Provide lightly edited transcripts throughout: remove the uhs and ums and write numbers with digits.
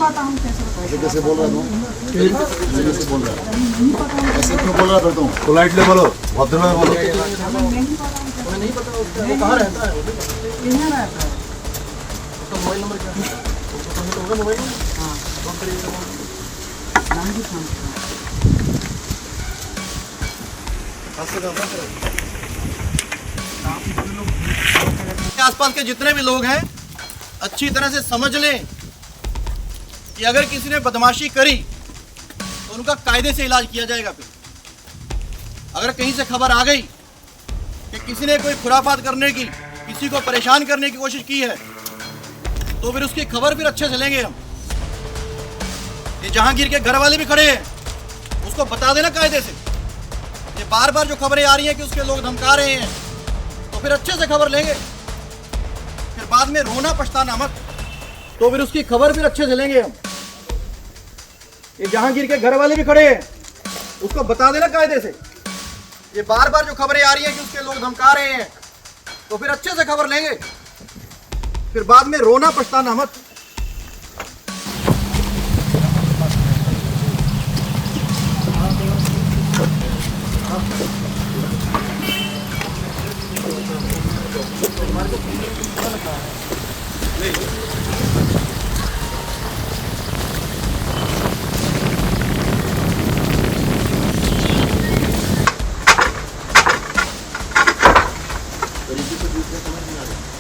पता हम कैसे बताएं। ऐसे कैसे बोल रहा तुम? ऐसे कैसे बोल रहा है? ऐसे क्यों बोल रहा था तुम? पोलाइटली बोलो, भद्र में बोलो। हमें नहीं पता वो कहाँ रहता है। यहाँ रहता है। उसका मोबाइल नंबर क्या है? उसका तो होगा मोबाइल नंबर। हाँ, फोन करिएगा। नाम भी था। आसपास के जितने भी लोग हैं अच्छी तरह से समझ लें कि अगर किसी ने बदमाशी करी तो उनका कायदे से इलाज किया जाएगा। फिर अगर कहीं से खबर आ गई कि किसी ने कोई खुराफात करने की, किसी को परेशान करने की कोशिश की है, तो फिर उसकी खबर फिर अच्छे से लेंगे हम। ये जहांगीर के घर वाले भी खड़े हैं, उसको बता देना कायदे से। ये बार बार जो खबरें आ रही हैं कि उसके लोग धमका रहे हैं, तो फिर अच्छे से खबर लेंगे। फिर बाद में रोना पछताना मत, तो फिर उसकी खबर फिर अच्छे से लेंगे हम। ये जहांगीर के घर वाले भी खड़े हैं, उसको बता देना कायदे से। ये बार बार जो खबरें आ रही हैं कि उसके लोग धमका रहे हैं, तो फिर अच्छे से खबर लेंगे। फिर बाद में रोना पछताना मत।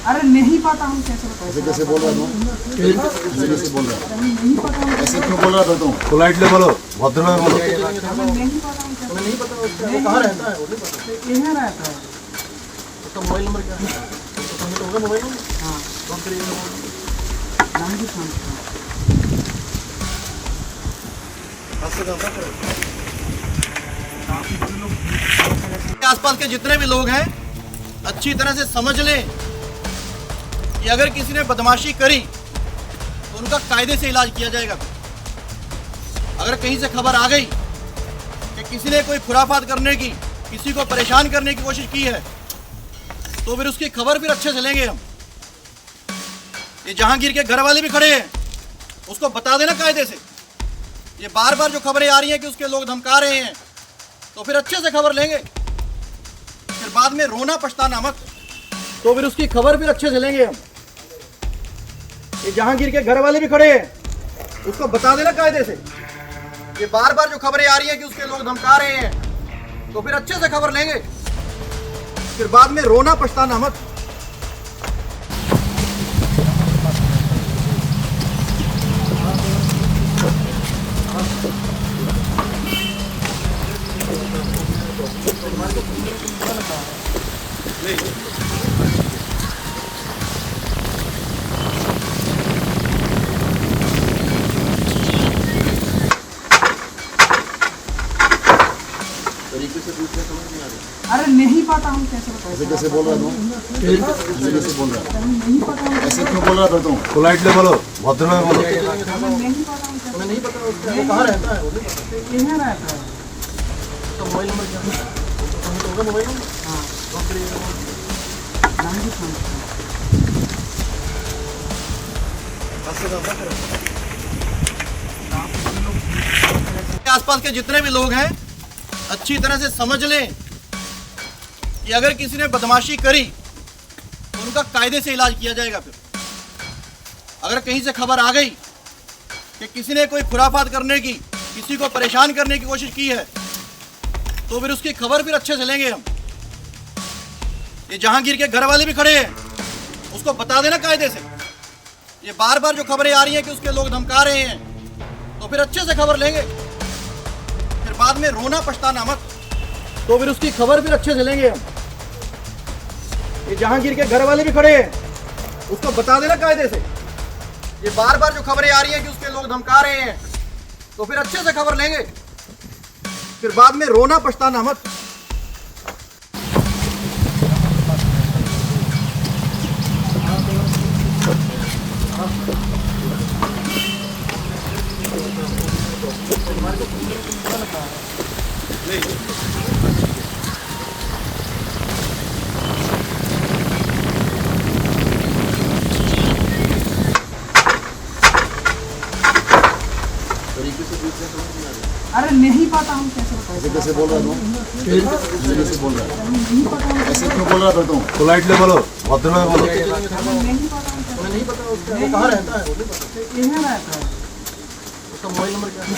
अरे नहीं पता हम कैसे बताएं। ऐसे कैसे बोल रहा तुम? ऐसे कैसे बोल रहा है? नहीं पता। ऐसे क्यों बोल रहा था तुम? पोलाइटली बोलो, भद्र में बोलो। हमें नहीं पता हमें नहीं पता वो कहाँ रहता है। वो नहीं पता यहाँ रहता है। उसका मोबाइल नंबर क्या है? उसका तो होगा मोबाइल नंबर। हाँ, फोन करिएगा। नाम भी था। आसपास के जितने भी लोग हैं अच्छी तरह से समझ लें कि अगर किसी ने बदमाशी करी तो उनका कायदे से इलाज किया जाएगा। अगर कहीं से खबर आ गई कि किसी ने कोई खुराफात करने की, किसी को परेशान करने की कोशिश की है, तो फिर उसकी खबर फिर अच्छे से लेंगे हम। ये जहांगीर के घर वाले भी खड़े हैं, उसको बता देना कायदे से। ये बार बार जो खबरें आ रही हैं कि उसके लोग धमका रहे हैं, तो फिर अच्छे से खबर लेंगे। फिर बाद में रोना पछताना मत, तो फिर उसकी खबर फिर अच्छे से लेंगे हम। ये जहांगीर के घर वाले भी खड़े हैं, उसको बता देना कायदे से। ये बार बार जो खबरें आ रही हैं कि उसके लोग धमका रहे हैं, तो फिर अच्छे से खबर लेंगे। फिर बाद में रोना पछताना मत। तरीके से पूछना समझ नहीं आ रहा। अरे नहीं पता हम कैसे बताएं। ऐसे कैसे बोल रहा तुम? ऐसे कैसे बोल रहा है? नहीं पता। ऐसे क्यों बोल रहा था तुम? पोलाइटली बोलो, भद्र में बोलो। हमें नहीं पता वो कहाँ रहता है। वो नहीं पता यहाँ रहता है। उसका मोबाइल नंबर क्या है? उसका तो होगा मोबाइल नंबर। हाँ, फोन करिएगा। नाम भी था। आसपास के जितने भी लोग हैं अच्छी तरह से समझ लें कि अगर किसी ने बदमाशी करी तो उनका कायदे से इलाज किया जाएगा। फिर अगर कहीं से खबर आ गई कि किसी ने कोई खुराफात करने की, किसी को परेशान करने की कोशिश की है, तो फिर उसकी खबर फिर अच्छे से लेंगे हम। ये जहांगीर के घर वाले भी खड़े हैं, उसको बता देना कायदे से। ये बार बार जो खबरें आ रही हैं कि उसके लोग धमका रहे हैं, तो फिर अच्छे से खबर लेंगे। फिर बाद में रोना पछताना मत, तो फिर उसकी खबर फिर अच्छे से लेंगे हम। ये जहांगीर के घर वाले भी खड़े हैं, उसको बता देना कायदे से। ये बार बार जो खबरें आ रही हैं कि उसके लोग धमका रहे हैं, तो फिर अच्छे से खबर लेंगे। फिर बाद में रोना पछताना मत। नहीं पता हम कैसे बताएं। ऐसे कैसे बोल रहा है ऐसे कैसे बोल रहा है ऐसे क्यों बोल रहा है तुम पोलाइटली बोलो, भद्र में बोलो। नहीं पता हम उन्हें नहीं पता उसका वो कहाँ रहता है, वो नहीं पता। यहाँ रहता है। उसका मोबाइल नंबर क्या है?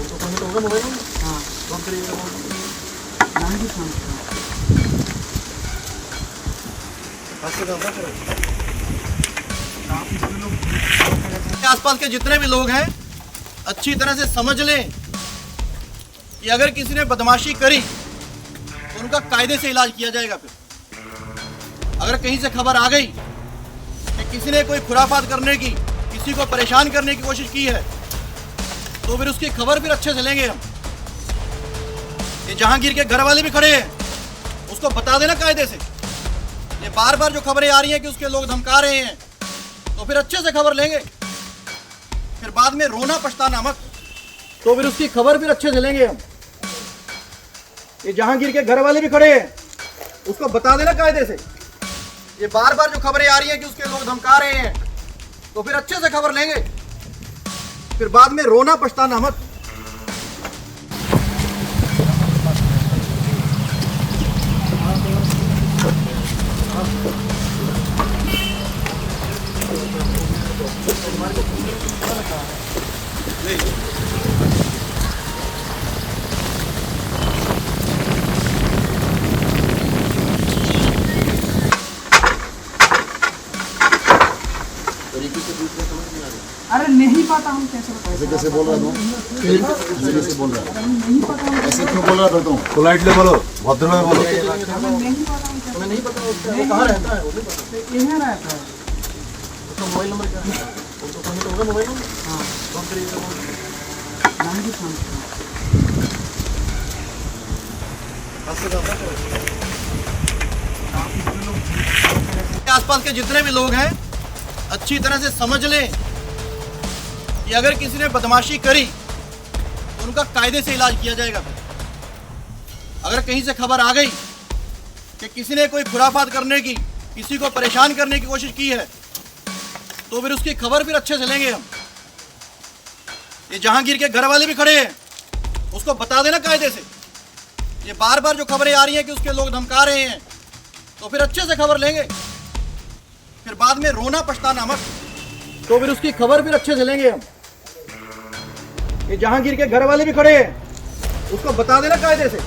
उसको कहीं तो होगा मोबाइल नंबर। हाँ नोट करिएगा मोबाइल नाम भी समझता हूँ। आसपास के जितने भी लोग हैं अच्छी तरह से समझ लें कि अगर किसी ने बदमाशी करी तो उनका कायदे से इलाज किया जाएगा। फिर अगर कहीं से खबर आ गई कि किसी ने कोई खुराफात करने की, किसी को परेशान करने की कोशिश की है, तो फिर उसकी खबर फिर अच्छे से लेंगे हम। ये जहांगीर के घर वाले भी खड़े हैं, उसको बता देना कायदे से। ये बार बार जो खबरें आ रही हैं कि उसके लोग धमका रहे हैं, तो फिर अच्छे से खबर लेंगे, फिर बाद में रोना पछताना मत। तो फिर उसकी खबर फिर अच्छे से लेंगे हम। ये जहांगीर के घर वाले भी खड़े हैं, उसको बता देना कायदे से। ये बार बार जो खबरें आ रही हैं कि उसके लोग धमका रहे हैं, तो फिर अच्छे से खबर लेंगे, फिर बाद में रोना पछताना मत। अरे नहीं पता हम कैसे बताएं। ऐसे कैसे बोल रहा है ऐसे कैसे बोल रहा है नहीं पता हम ऐसे क्यों बोल रहा है तुम पोलाइटली बोलो, भद्र में बोलो। नहीं पता हम कैसे। उन्हें नहीं पता उसका वो कहाँ रहता है, वो नहीं पता। यहाँ रहता है। उसका मोबाइल नंबर क्या है? उसको कहीं तो होगा मोबाइल नंबर। हाँ नोट करिएगा मोबाइल नाम भी समझता हूँ। आसपास के जितने भी लोग हैं अच्छी तरह से समझ लें कि अगर किसी ने बदमाशी करी तो उनका कायदे से इलाज किया जाएगा। फिर अगर कहीं से खबर आ गई कि किसी ने कोई खुराफात करने की, किसी को परेशान करने की कोशिश की है, तो फिर उसकी खबर फिर अच्छे से लेंगे हम। ये जहांगीर के घर वाले भी खड़े हैं, उसको बता देना कायदे से। ये बार बार जो खबरें आ रही हैं कि उसके लोग धमका रहे हैं, तो फिर अच्छे से खबर लेंगे, फिर बाद में रोना पछताना मत। तो फिर उसकी खबर फिर अच्छे से लेंगे हम। ये जहांगीर के घर वाले भी खड़े हैं, उसको बता देना कायदे से।